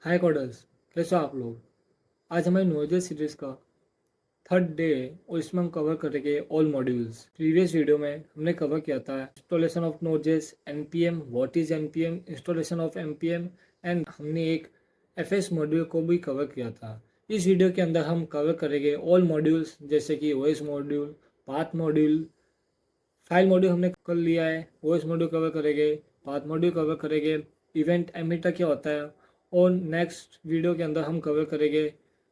हाय coders, कैसे हो आप लोग। आज हमारी नोडल सीरीज़ का थर्ड डे है और इसमें हम कवर करेंगे ऑल मॉड्यूल्स। प्रीवियस वीडियो में हमने कवर किया था installation of NodeJS, NPM, what is NPM, installation of NPM and हमने एक एफएस मॉड्यूल को भी कवर किया था। इस वीडियो के अंदर हम कवर करेंगे ऑल मॉड्यूल्स जैसे कि OS module, path module, file module हमने कर लिया है, ओएस मॉड्यूल कवर करेंगे, पाथ मॉड्यूल कवर करेंगे, इवेंट एमिटर क्या होता है, और नेक्स्ट वीडियो के अंदर हम कवर करेंगे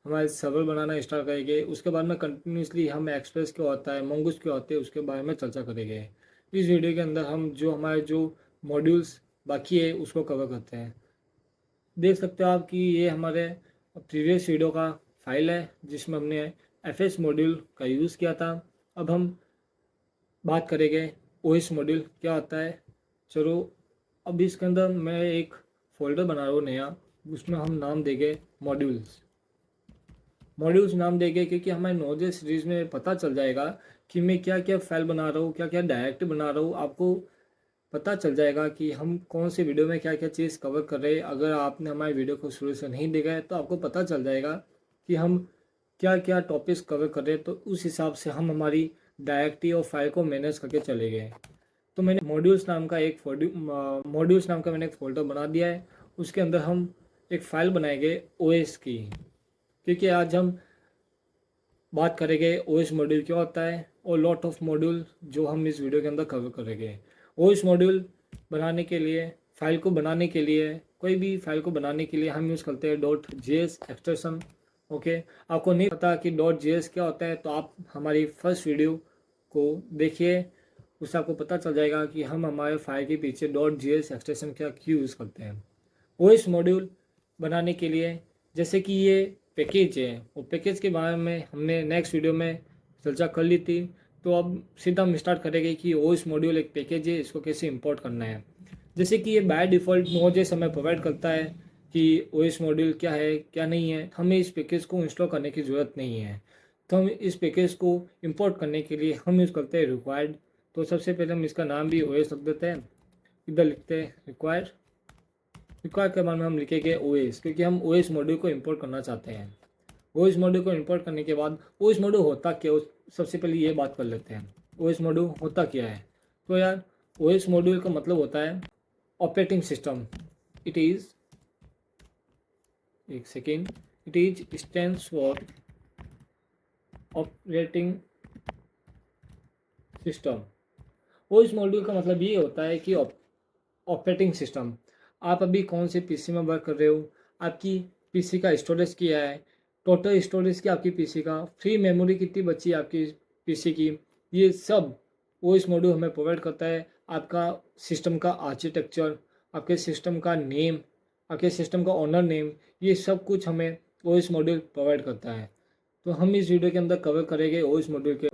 हमारे सर्वर बनाना स्टार्ट करेंगे। उसके बाद में कंटिन्यूसली हम एक्सप्रेस क्या होता है, मंगूस क्या होते हैं, उसके बारे में चर्चा करेंगे। इस वीडियो के अंदर हम हमारे जो मॉड्यूल्स बाकी है उसको कवर करते हैं। देख सकते हो आप कि ये हमारे प्रीवियस वीडियो का फाइल है जिसमें हमने एफएस मॉड्यूल का यूज़ किया था। अब हम बात करेंगे ओएस मॉड्यूल क्या होता है। चलो, अब इसके अंदर मैं एक फ़ोल्डर बना रहा हूँ नया, उसमें हम नाम देंगे मॉड्यूल्स। मॉड्यूल्स नाम देंगे क्योंकि हमारे नोजेस सीरीज़ में पता चल जाएगा कि मैं क्या क्या फाइल बना रहा हूँ, क्या क्या डायरेक्ट बना रहा हूँ। आपको पता चल जाएगा कि हम कौन से वीडियो में क्या क्या चीज़ कवर कर रहे हैं। अगर आपने हमारे वीडियो को शुरू से नहीं देखा है तो आपको पता चल जाएगा कि हम क्या क्या टॉपिक्स कवर कर रहे हैं, तो उस हिसाब से हम हमारी डायरेक्टरी और फाइल को मैनेज करके चले गए। तो मैंने मॉड्यूल्स नाम का मैंने एक फ़ोल्डर बना दिया है। उसके अंदर हम एक फ़ाइल बनाएंगे ओएस की, क्योंकि आज हम बात करेंगे ओएस मॉड्यूल क्या होता है और लॉट ऑफ मॉड्यूल जो हम इस वीडियो के अंदर कवर करेंगे। ओएस मॉड्यूल बनाने के लिए, फाइल को बनाने के लिए, कोई भी फाइल को बनाने के लिए हम यूज़ करते हैं डॉट जेएस एक्सटेंशन। ओके, आपको नहीं पता कि डॉट जेएस क्या होता है तो आप हमारी फर्स्ट वीडियो को देखिए, उससे आपको पता चल जाएगा कि हम हमारे फाइल के पीछे डॉट जेएस एक्सटेंशन क्या क्यों यूज़ करते हैं। ओएस मॉड्यूल बनाने के लिए जैसे कि ये पैकेज है, वो पैकेज के बारे में हमने नेक्स्ट वीडियो में चर्चा कर ली थी। तो अब सीधा हम स्टार्ट करेंगे कि ओएस मॉड्यूल एक पैकेज है, इसको कैसे इंपोर्ट करना है। जैसे कि ये बाय डिफ़ॉल्ट नोजेस हमें प्रोवाइड करता है कि ओएस मॉड्यूल क्या है क्या नहीं है, हमें इस पैकेज को इंस्टॉल करने की ज़रूरत नहीं है। तो हम इस पैकेज को इंपोर्ट करने के लिए हम यूज़ करते हैं रिक्वायर्ड। तो सबसे पहले हम इसका नाम भी ओएस रख देते हैं, इधर लिखते हैं रिक्वायर्ड। रिक्वायर्ड के बाद में हम लिखेंगे ओएस, क्योंकि हम ओएस मॉड्यूल को इंपोर्ट करना चाहते हैं। ओएस मॉड्यूल को इंपोर्ट करने के बाद ओएस मॉड्यूल होता क्या, सबसे पहले ये बात कर लेते हैं ओएस मॉड्यूल होता क्या है। तो यार, ओएस मॉड्यूल का मतलब होता है ऑपरेटिंग सिस्टम। इट इज़, एक second, it is stands for operating system. OS module का मतलब ये होता है कि ऑपरेटिंग सिस्टम। आप अभी कौन से पीसी में वर्क कर रहे हो, आपकी पीसी का स्टोरेज क्या है, टोटल स्टोरेज क्या आपकी पीसी का, फ्री मेमोरी कितनी बची है आपकी पीसी की, ये सब ओएस मॉड्यूल हमें प्रोवाइड करता है। आपका सिस्टम का आर्किटेक्चर, आपके सिस्टम का नेम, आपके सिस्टम का ओनर नेम, ये सब कुछ हमें ओएस मॉड्यूल प्रोवाइड करता है। तो हम इस वीडियो के अंदर कवर करेंगे ओएस मॉड्यूल के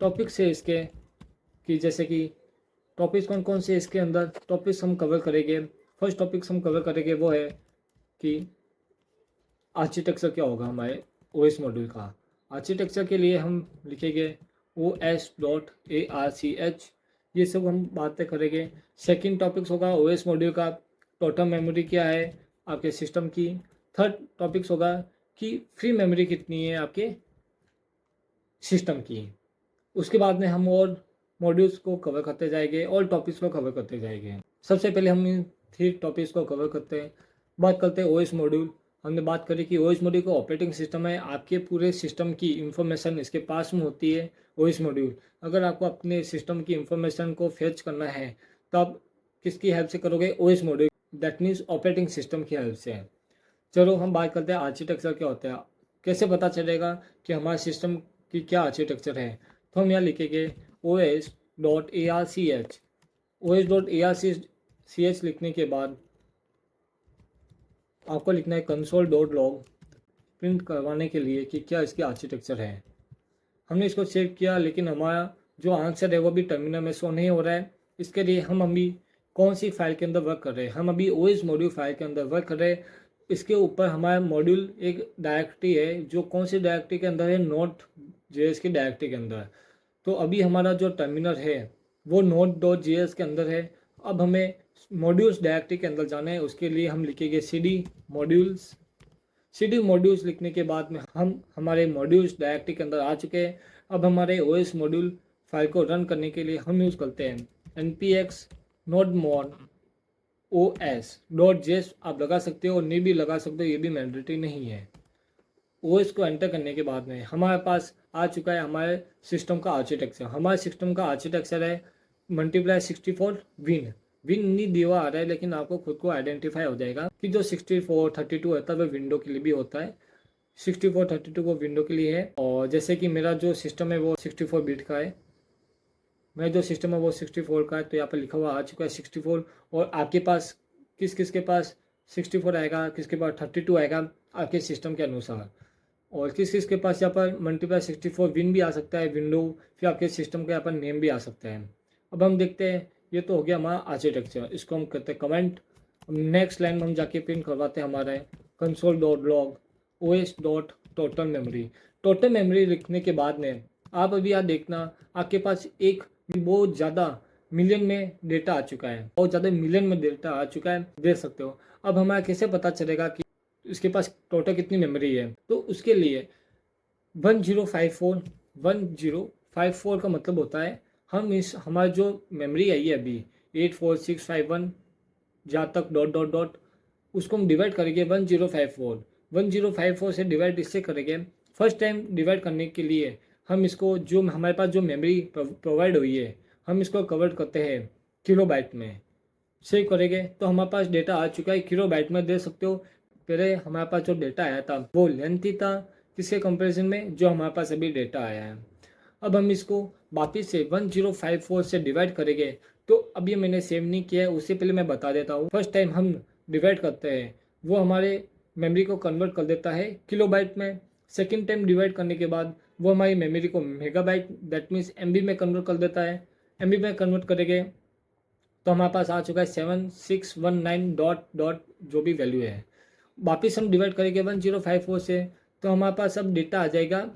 टॉपिक्स से इसके, कि जैसे कि टॉपिक्स कौन कौन से इसके अंदर टॉपिक्स हम कवर करेंगे। फर्स्ट टॉपिक्स हम कवर करेंगे वो है कि आर्किटेक्चर क्या होगा हमारे ओएस मॉड्यूल का। आर्किटेक्चर के लिए हम लिखेंगे OS.ARCH, ये सब हम बातें करेंगे। सेकंड टॉपिक्स होगा ओएस मॉड्यूल का टोटल मेमोरी क्या है आपके सिस्टम की। थर्ड टॉपिक्स होगा कि फ्री मेमोरी कितनी है आपके सिस्टम की। उसके बाद में हम और मॉड्यूल्स को कवर करते जाएंगे, ऑल टॉपिक्स को कवर करते जाएंगे। सबसे पहले हम इन 3 टॉपिक्स को कवर करते हैं। बात करते हैं ओएस मॉड्यूल। हमने बात करी कि ओएस मॉड्यूल को ऑपरेटिंग सिस्टम है, आपके पूरे सिस्टम की इंफॉर्मेशन इसके पास में होती है ओएस मॉड्यूल। अगर आपको अपने सिस्टम की इंफॉर्मेशन को फेच करना है तो आप किसकी हेल्प से करोगे, OS module, that means operating system की हेल्प से। चलो हम बात करते हैं आर्किटेक्चर क्या होता है, कैसे पता चलेगा कि हमारे सिस्टम की क्या आर्किटेक्चर है। तो हम यहाँ लिखेंगे OS.ARCH। OS.ARCH लिखने के बाद आपको लिखना है console.log, प्रिंट करवाने के लिए कि क्या इसकी आर्किटेक्चर है। हमने इसको सेव किया लेकिन हमारा जो आंसर है वो भी टर्मिनल में शो नहीं हो रहा है। इसके लिए हम अभी कौन सी फाइल के अंदर वर्क कर रहे हैं, हम अभी ओएस मॉड्यूल फाइल के अंदर वर्क कर रहे हैं। इसके ऊपर हमारा मॉड्यूल एक डायरेक्टरी है, जो कौन सी डायरेक्टरी के अंदर है, नोट जेएस की डायरेक्टरी के अंदर। तो अभी हमारा जो टर्मिनल है वो नोट.js के अंदर है। अब हमें मॉड्यूल्स डायरेक्टरी के अंदर जाना है, उसके लिए हम लिखेंगे cd मॉड्यूल्स। cd मॉड्यूल्स लिखने के बाद में हम हमारे मॉड्यूल्स डायरेक्टरी के अंदर आ चुके हैं। अब हमारे OS मॉड्यूल फाइल को रन करने के लिए हम यूज़ करते हैं npx nodemon os.js। आप लगा सकते हो और नहीं भी लगा सकते हो, ये भी मैंडेटरी नहीं है। OS को एंटर करने के बाद में हमारे पास आ चुका है हमारे सिस्टम का आर्किटेक्चर। हमारे सिस्टम का आर्किटेक्चर है मल्टीप्लाई 64 विन नहीं दिया आ रहा है, लेकिन आपको खुद को आइडेंटिफाई हो जाएगा कि जो 64 32 होता है वह विंडो के लिए भी होता है। 64 32 वो विंडो के लिए है, और जैसे कि मेरा जो सिस्टम है वो 64 बिट का है, मेरा जो सिस्टम है वो 64 का है, तो यहाँ पर लिखा हुआ आ चुका है 64। और आपके पास किस किस के पास 64 आएगा, किसके पास 32 आएगा आपके सिस्टम के अनुसार, और किस किस के पास यहाँ पर मल्टीप्लाई 64 विन भी आ सकता है विंडो, फिर आपके सिस्टम का यहाँ पर नेम भी आ सकता है। अब हम देखते हैं, ये तो हो गया हमारा आर्किटेक्चर, इसको हम करते हैं कमेंट। नेक्स्ट लाइन में हम जाके प्रिंट करवाते हैं हमारा console.log os.total memory। Total memory लिखने के बाद में आप अभी यहाँ देखना आपके पास एक बहुत ज़्यादा मिलियन में डेटा आ चुका है, बहुत ज़्यादा मिलियन में डेटा आ चुका है, देख सकते हो। अब हमारा कैसे पता चलेगा कि इसके पास टोटल कितनी मेमोरी है, तो उसके लिए 1054 का मतलब होता है हम इस हमारी जो मेमोरी आई है अभी 84651 जहाँ तक डॉट डॉट डॉट, उसको हम डिवाइड करेंगे 1054 से डिवाइड इससे करेंगे। फर्स्ट टाइम डिवाइड करने के लिए हम इसको जो हमारे पास जो मेमोरी प्रोवाइड हुई है हम इसको कन्वर्ट करते हैं किलोबाइट में, सेव करेंगे तो हमारे पास डेटा आ चुका है किलोबाइट में, देख सकते हो। पहले हमारे पास जो डेटा आया था वो लेंथी था, किसके कंपैरिजन में जो हमारे पास अभी डेटा आया है। अब हम इसको वापिस से 1054 से डिवाइड करेंगे, तो अभी मैंने सेव नहीं किया है, उससे पहले मैं बता देता हूँ। फर्स्ट टाइम हम डिवाइड करते हैं वो हमारे मेमोरी को कन्वर्ट कर देता है किलोबाइट में। सेकेंड टाइम डिवाइड करने के बाद वो हमारी मेमोरी को मेगाबाइट दैट मीन्स MB में कन्वर्ट कर देता है। MB में कन्वर्ट करेंगे तो हमारे पास आ चुका है 7619 डॉट डॉट जो भी वैल्यू है। वापिस हम डिवाइड करेंगे 1054 से, तो हमारे पास अब डेटा आ जाएगा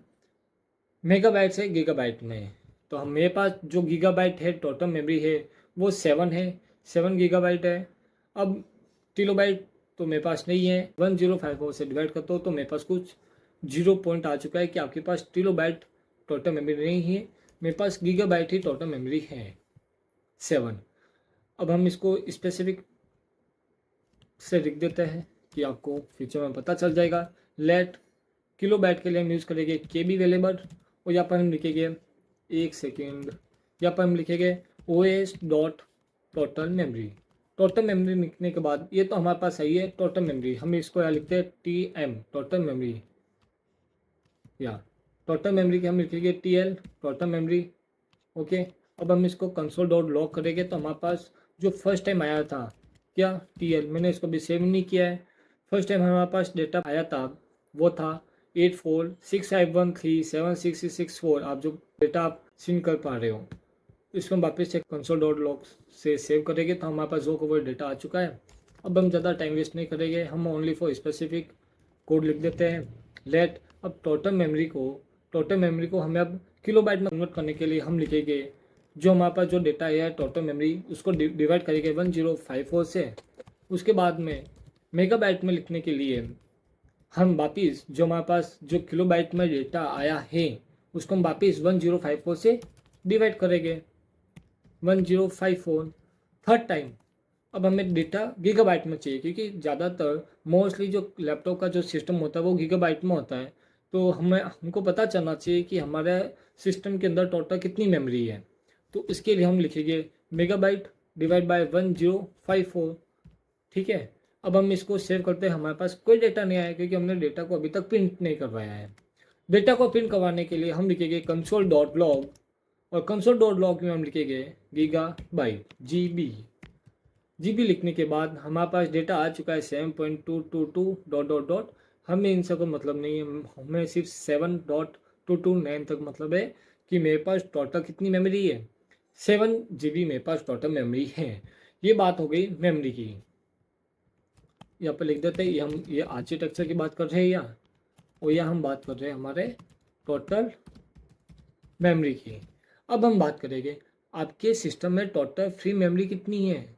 मेगाबाइट से गीगाबाइट में। तो हम मेरे पास जो गीगाबाइट है टोटल मेमोरी है वो 7 है, 7 गीगाबाइट है। अब किलोबाइट तो मेरे पास नहीं है, 1054 से डिवाइड करता हूँ तो मेरे पास कुछ 0 पॉइंट आ चुका है कि आपके पास किलोबाइट टोटल मेमोरी नहीं है, मेरे पास गीगाबाइट ही टोटल मेमोरी है 7। अब हम इसको स्पेसिफिक से लिख देते हैं कि आपको फ्यूचर में पता चल जाएगा। लेट किलोबाइट के लिए हम यूज़ करेंगे KB वेलेबल, और यहाँ पर हम लिखेंगे एक सेकेंड, यहाँ पर हम लिखेंगे OS dot total memory. Total memory लिखने के बाद ये तो हमारे पास सही है टोटल मेमोरी, हम इसको यहाँ लिखते हैं TM टोटल मेमोरी, या टोटल मेमोरी के हम लिखेंगे TL टोटल मेमोरी। ओके, अब हम इसको console.log करेंगे तो हमारे पास जो फर्स्ट टाइम आया था क्या TL, मैंने इसको भी सेव नहीं किया है। फर्स्ट टाइम हमारे पास डेटा आया था वो था 8465137664। आप जो डेटा आप सीन कर पा रहे हो इसको हम वापस से console.log से सेव करेंगे तो हमारे पास जो वो डेटा आ चुका है। अब हम ज़्यादा टाइम वेस्ट नहीं करेंगे, हम ओनली फॉर स्पेसिफिक कोड लिख देते हैं लेट। अब टोटल मेमोरी को हमें अब किलोबाइट में कन्वर्ट करने के लिए हम लिखेंगे जो हमारे पास जो डेटा है टोटल मेमोरी उसको डिवाइड करेंगे 1054 से। उसके बाद में मेगाबाइट में लिखने के लिए हम वापिस जो हमारे पास जो किलोबाइट में डेटा आया है उसको हम वापिस 1054 से डिवाइड करेंगे 1054 थर्ड टाइम। अब हमें डेटा गीगाबाइट में चाहिए क्योंकि ज़्यादातर मोस्टली जो लैपटॉप का जो सिस्टम होता है वो गीगाबाइट में होता है, तो हमको पता चलना चाहिए कि हमारे सिस्टम के अंदर टोटल कितनी मेमोरी है। तो इसके लिए हम लिखेंगे मेगाबाइट डिवाइड बाय 1054। ठीक है, अब हम इसको सेव करते हैं। हमारे पास कोई डेटा नहीं आया क्योंकि हमने डेटा को अभी तक प्रिंट नहीं करवाया है। डेटा को प्रिंट करवाने के लिए हम लिखेंगे console.log, और console.log में हम लिखेंगे गीगाबाइट GB लिखने के बाद हमारे पास डेटा आ चुका है 7.222 डॉट डॉट डॉट। हमें इन सब का मतलब नहीं है, हमें सिर्फ 7.229 तक मतलब है कि मेरे पास टोटल कितनी मेमोरी है 7 GB मेरे पास टोटल मेमोरी है। ये बात हो गई मेमोरी की। यहाँ पर लिख देते हैं ये आर्किटेक्चर की बात कर रहे हैं और या हम बात कर रहे हैं हमारे टोटल मेमोरी की। अब हम बात करेंगे आपके सिस्टम में टोटल फ्री मेमोरी कितनी है।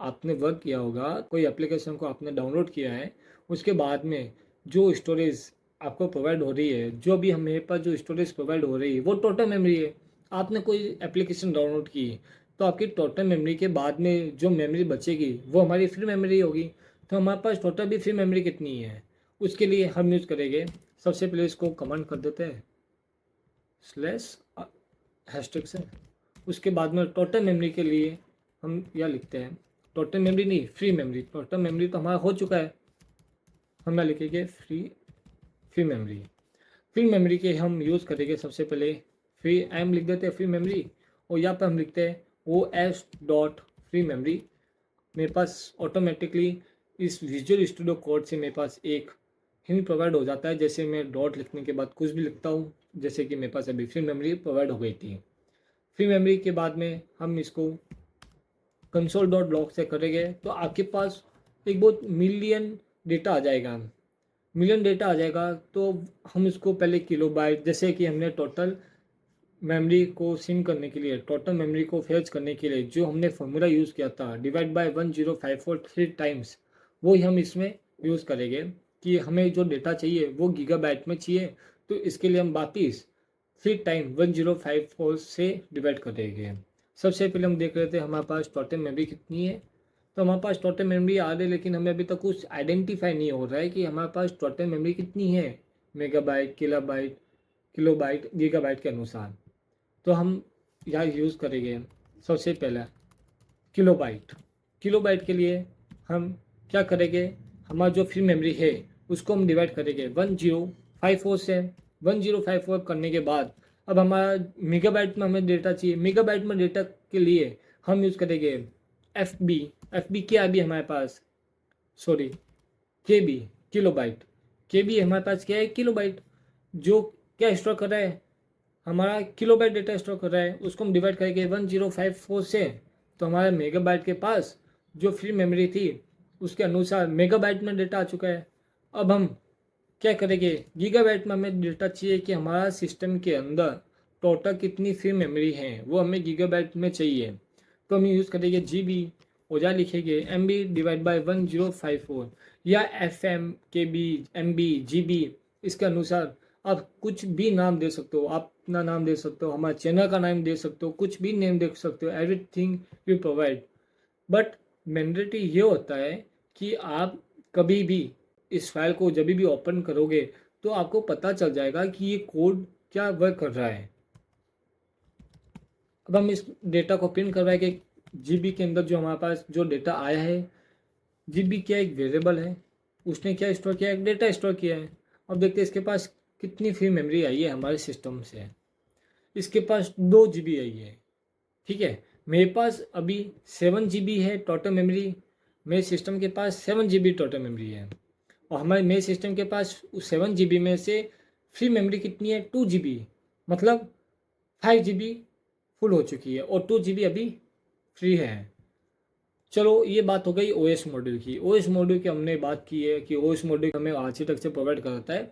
आपने वर्क किया होगा, कोई एप्लीकेशन को आपने डाउनलोड किया है, उसके बाद में जो स्टोरेज आपको प्रोवाइड हो रही है, जो भी हमें पास जो स्टोरेज प्रोवाइड हो रही है वो टोटल मेमोरी है। आपने कोई एप्लीकेशन डाउनलोड की तो आपकी टोटल मेमोरी के बाद में जो मेमोरी बचेगी वो हमारी फ्री मेमोरी होगी। तो हमारे पास टोटल भी फ्री मेमोरी कितनी है, उसके लिए हम यूज़ करेंगे, सबसे पहले इसको कमांड कर देते हैं स्लैश हैशटैग से। उसके बाद में टोटल मेमोरी के लिए हम यह लिखते हैं, टोटल मेमोरी नहीं, फ्री मेमोरी। टोटल मेमोरी तो हमारा हो चुका है, हम यहाँ लिखेंगे फ्री मेमोरी। फ्री मेमोरी के हम यूज़ करेंगे सबसे पहले फ्री एम लिख देते हैं फ्री मेमोरी, और यहाँ पर हम लिखते हैं O S dot free memory. मेरे पास ऑटोमेटिकली इस विजुअल स्टूडियो कोड से मेरे पास एक हिंट प्रोवाइड हो जाता है। जैसे मैं डॉट लिखने के बाद कुछ भी लिखता हूँ, जैसे कि मेरे पास अभी फ्री मेमोरी प्रोवाइड हो गई थी। फ्री मेमोरी के बाद में हम इसको कंसोल डॉट लॉग से करेंगे तो आपके पास एक बहुत मिलियन डेटा आ जाएगा। मिलियन डेटा आ जाएगा तो हम इसको पहले किलोबाइट, जैसे कि हमने टोटल मेमोरी को सिम करने के लिए, टोटल मेमोरी को फेच करने के लिए जो हमने फॉर्मूला यूज़ किया था डिवाइड बाय 1054 टाइम्स, वो ही हम इसमें यूज़ करेंगे कि हमें जो डेटा चाहिए वो गीगाबाइट में चाहिए। तो इसके लिए हम वापिस 3 टाइम 1054 से डिवाइड करेंगे। सबसे पहले हम देख रहे थे हमारे पास टोटल मेमोरी कितनी है। तो हमारे पास टोटल मेमोरी आ रही है, लेकिन हमें अभी तक कुछ आइडेंटिफाई नहीं हो रहा है कि हमारे पास टोटल मेमोरी कितनी है, मेगाबाइट, किलोबाइट, गीगाबाइट के अनुसार। तो हम यहाँ यूज़ करेंगे सबसे पहला किलोबाइट। किलोबाइट के लिए हम क्या करेंगे, हमारा जो फ्री मेमोरी है उसको हम डिवाइड करेंगे 1054 से। 1054 करने के बाद अब हमारा मेगाबाइट में हमें डेटा चाहिए। मेगाबाइट में डेटा के लिए हम यूज़ करेंगे एफ बी क्या अभी हमारे पास, सॉरी के बी, किलोबाइट। के बी हमारे पास क्या है, किलोबाइट। जो क्या स्टोर कर रहा है, हमारा किलोबाइट डेटा स्टोर कर रहा है, उसको हम डिवाइड करेंगे 1054 से। तो हमारे मेगाबाइट के पास जो फ्री मेमोरी थी उसके अनुसार मेगाबाइट में डेटा आ चुका है। अब हम क्या करेंगे, गीगाबाइट में हमें डेटा चाहिए कि हमारा सिस्टम के अंदर टोटल कितनी फ्री मेमोरी है वो हमें गीगाबाइट में चाहिए। तो हम यूज़ करेंगे GB, और या लिखेंगे MB डिवाइड बाय 1054 या FM, KB, MB, GB। इसके अनुसार आप कुछ भी नाम दे सकते हो, आप अपना नाम दे सकते हो, हमारे चैनल का नाम दे सकते हो, कुछ भी नेम दे सकते हो, everything you provide. But mandatory ये होता है कि आप कभी भी इस फाइल को जब भी ओपन करोगे तो आपको पता चल जाएगा कि ये कोड क्या वर्क कर रहा है। अब हम इस डेटा को प्रिंट करवाएंगे GB के अंदर। जो हमारे पास जो डेटा आया है, GB क्या एक वेरिएबल है, उसने क्या स्टोर किया है, एक डेटा स्टोर किया है। अब देखते हैं इसके पास कितनी फ्री मेमोरी आई है हमारे सिस्टम से। इसके पास 2 GB आई है, ठीक है। मेरे पास अभी 7 GB है टोटल मेमोरी, मेरे सिस्टम के पास 7 GB टोटल मेमोरी है। और हमारे मेरे सिस्टम के पास उस 7 GB में से फ्री मेमोरी कितनी है, 2 GB, मतलब 5 GB फुल हो चुकी है और 2 GB अभी फ्री है। चलो ये बात हो गई OS मॉड्यूल की। OS मॉड्यूल की हमने बात की है कि OS मॉड्यूल हमें आर्किटेक्चर प्रोवाइड कराता है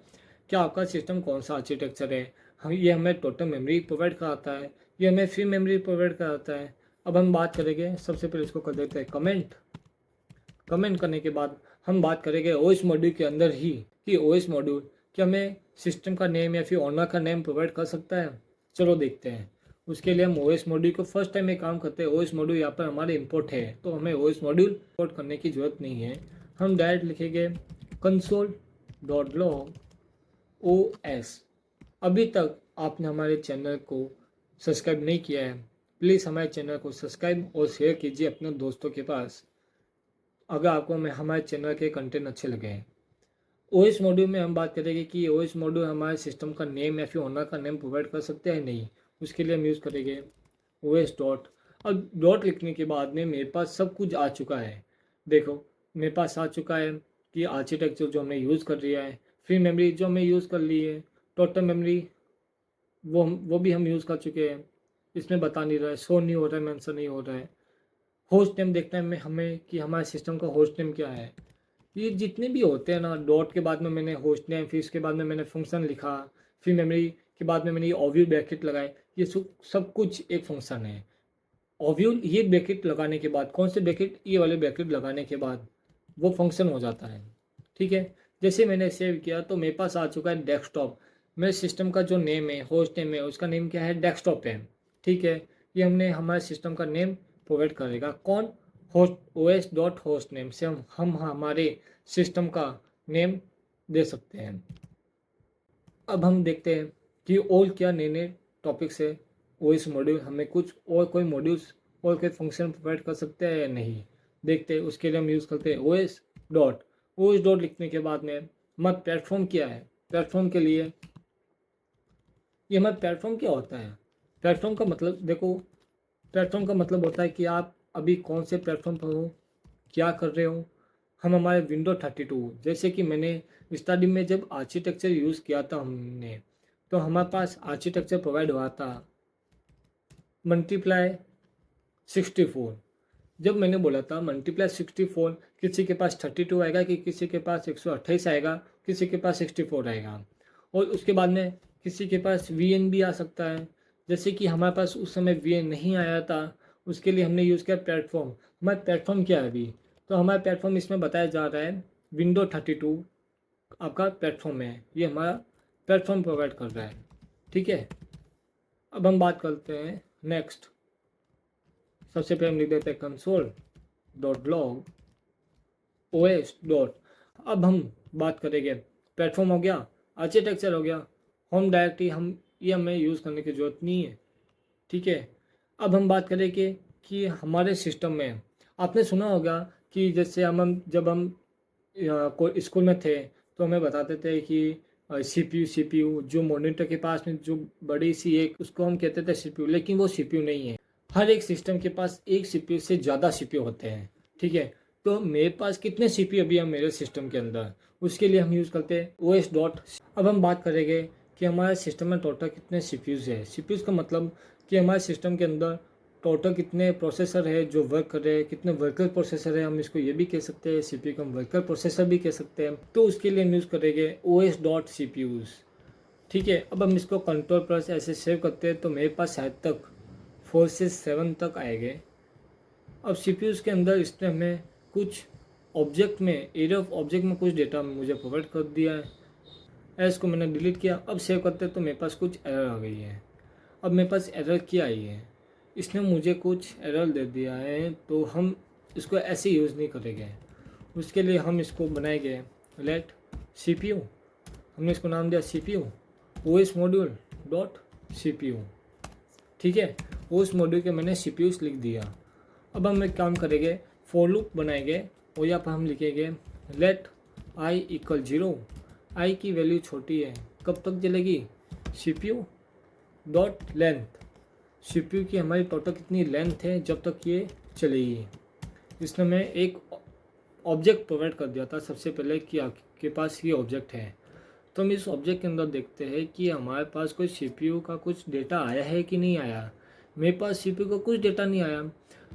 कि आपका सिस्टम कौन सा आर्किटेक्चर है। हम ये हमें टोटल मेमोरी प्रोवाइड कराता है, ये हमें फ्री मेमोरी प्रोवाइड कराता है। अब हम बात करेंगे, सबसे पहले इसको कर देते हैं कमेंट। कमेंट करने के बाद हम बात करेंगे OS मॉड्यूल के अंदर ही कि OS मॉड्यूल क्या हमें सिस्टम का नेम या फिर ओनर का नेम प्रोवाइड कर सकता है। चलो देखते हैं। उसके लिए हम OS मॉड्यूल को फर्स्ट टाइम में काम करते हैं। OS मॉड्यूल यहाँ पर हमारे इंपोर्ट है, तो हमें OS मॉड्यूल इंपोर्ट करने की ज़रूरत नहीं है। हम डायरेक्ट लिखेंगे console.log OS। अभी तक आपने हमारे चैनल को सब्सक्राइब नहीं किया है, प्लीज़ हमारे चैनल को सब्सक्राइब और शेयर कीजिए अपने दोस्तों के पास, अगर आपको हमारे चैनल के कंटेंट अच्छे लगे हैं। OS मॉड्यूल में हम बात करेंगे कि OS मॉड्यूल हमारे सिस्टम का नेम या फिर ओनर का नेम प्रोवाइड कर सकते हैं नहीं। उसके लिए हम यूज़ करेंगे OS डॉट। अब डॉट लिखने के बाद में मेरे पास सब कुछ आ चुका है। देखो मेरे पास आ चुका है कि आर्किटेक्चर जो हमने यूज़ कर लिया है, फ्री मेमोरी जो हमने यूज़ कर ली है, टोटल मेमोरी वो भी हम यूज़ कर चुके हैं। इसमें बता नहीं रहा है, शो नहीं हो रहा है, मेंशन नहीं हो रहा है। होस्ट नेम देखना है हमें कि हमारे सिस्टम का होस्ट नेम क्या है। ये जितने भी होते हैं ना, डॉट के बाद में मैंने होस्ट नेम, फिर इसके बाद में मैंने फंक्शन लिखा, फिर मेमोरी के बाद में मैंने ये ओवरव्यू ब्रैकेट लगाए, ये सब कुछ एक फंक्शन है। ओव्यूल ये ब्रैकेट लगाने के बाद, कौन से ब्रैकेट, ये वाले ब्रैकेट लगाने के बाद वो फंक्शन हो जाता है। ठीक है, जैसे मैंने सेव किया तो मेरे पास आ चुका है डेस्कटॉप। मेरे सिस्टम का जो नेम है, होस्ट नेम है, उसका नेम क्या है, डेस्कटॉप है। ठीक है, ये हमने हमारे सिस्टम का नेम प्रोवाइड करेगा कौन, host, OS dot host name से हम हमारे सिस्टम का नेम दे सकते हैं। अब हम देखते हैं कि और क्या नए नए टॉपिक्स है। ओएस मॉड्यूल हमें कुछ और कोई मॉड्यूल्स और कोई फंक्शन प्रोवाइड कर सकते हैं या नहीं, देखते हैं। उसके लिए हम यूज़ करते हैं ओएस डॉट लिखने के बाद में हमारा प्लेटफॉर्म क्या है। प्लेटफॉर्म के लिए ये हमारा प्लेटफॉर्म क्या होता है। प्लेटफॉर्म का मतलब देखो, प्लेटफॉर्म का मतलब होता है कि आप अभी कौन से प्लेटफॉर्म पर हो, क्या कर रहे हो। हम हमारे विंडो 32, जैसे कि मैंने स्टार्टिंग में जब आर्किटेक्चर यूज़ किया था हमने, तो हमारे पास आर्किटेक्चर प्रोवाइड हुआ था मल्टीप्लाई 64। जब मैंने बोला था मल्टीप्लाई 64, किसी के पास 32 आएगा कि किसी के पास 128 आएगा, किसी के पास 64 आएगा। और उसके बाद में किसी के पास वीएन भी आ सकता है। जैसे कि हमारे पास उस समय वीएन नहीं आया था, उसके लिए हमने यूज़ किया प्लेटफॉर्म। हमारा प्लेटफॉर्म क्या है अभी, तो हमारा प्लेटफॉर्म इसमें बताया जा रहा है विंडो 32 आपका प्लेटफॉर्म है, ये हमारा प्लेटफॉर्म प्रोवाइड कर रहा है। ठीक है, अब हम बात करते हैं नेक्स्ट। सबसे पहले हम लिख देते हैं console dot log OS dot. अब हम बात करेंगे, प्लेटफॉर्म हो गया, आर्किटेक्चर हो गया, होम डायरेक्टरी हम ये हमें यूज़ करने की ज़रूरत नहीं है। ठीक है, अब हम बात करेंगे कि हमारे सिस्टम में आपने सुना होगा कि जैसे हम जब हम कोई स्कूल में थे तो हमें बताते थे कि सीपीयू जो मॉनिटर के पास में जो बड़ी सी एक, उसको हम कहते थे सीपीयू, लेकिन वो सीपीयू नहीं है। हर एक सिस्टम के पास एक सीपीयू से ज़्यादा सीपीयू होते हैं। ठीक है, तो मेरे पास कितने सीपीयू अभी है मेरे सिस्टम के अंदर, उसके लिए हम यूज़ करते हैं ओएस डॉट। अब हम बात करेंगे कि हमारे सिस्टम में टोटल कितने सीपीयूज है। सीपीयूज का मतलब कि हमारे सिस्टम के अंदर टोटल कितने प्रोसेसर है जो वर्क कर रहे हैं, कितने वर्कर प्रोसेसर है, हम इसको ये भी कह सकते हैं, सीपीयू को हम वर्कर प्रोसेसर भी कह सकते हैं। तो उसके लिए हम यूज़ करेंगे ओएस डॉट सीपीयूज। ठीक है, अब हम इसको कंट्रोल प्लस ऐसे सेव करते हैं तो मेरे पास शायद तक 4 से 7 तक आएंगे। अब सीपीयूज के अंदर इसने हमें कुछ ऑब्जेक्ट में, एरिया ऑफ ऑब्जेक्ट में कुछ डेटा मुझे प्रोवाइड कर दिया है। इसको मैंने डिलीट किया। अब सेव करते तो मेरे पास कुछ एरर आ गई है। अब मेरे पास एरर क्या आई है, इसने मुझे कुछ एरर दे दिया है, तो हम इसको ऐसे यूज़ नहीं करेंगे। उसके लिए हम इसको बनाएंगे लेट सीपीयू। हमने इसको नाम दिया CPU OS module dot CPU. ठीक है, ओएस मॉड्यूल के मैंने सीपीयूज लिख दिया। अब हम एक काम करेंगे, फॉर लूप बनाएंगे और यहाँ पर हम लिखेंगे लेट आई इक्वल 0। आई की वैल्यू छोटी है, कब तक चलेगी, सीपीयू डॉट लेंथ। सीपीयू की हमारी टोटल कितनी लेंथ है जब तक ये चलेगी। इसमें मैं एक ऑब्जेक्ट प्रोवाइड कर दिया था सबसे पहले कि आपके पास ये ऑब्जेक्ट है। तो हम इस ऑब्जेक्ट के अंदर देखते हैं कि हमारे पास कोई सीपीयू का कुछ डेटा आया है कि नहीं आया। मेरे पास सीपीयू का कुछ डेटा नहीं आया,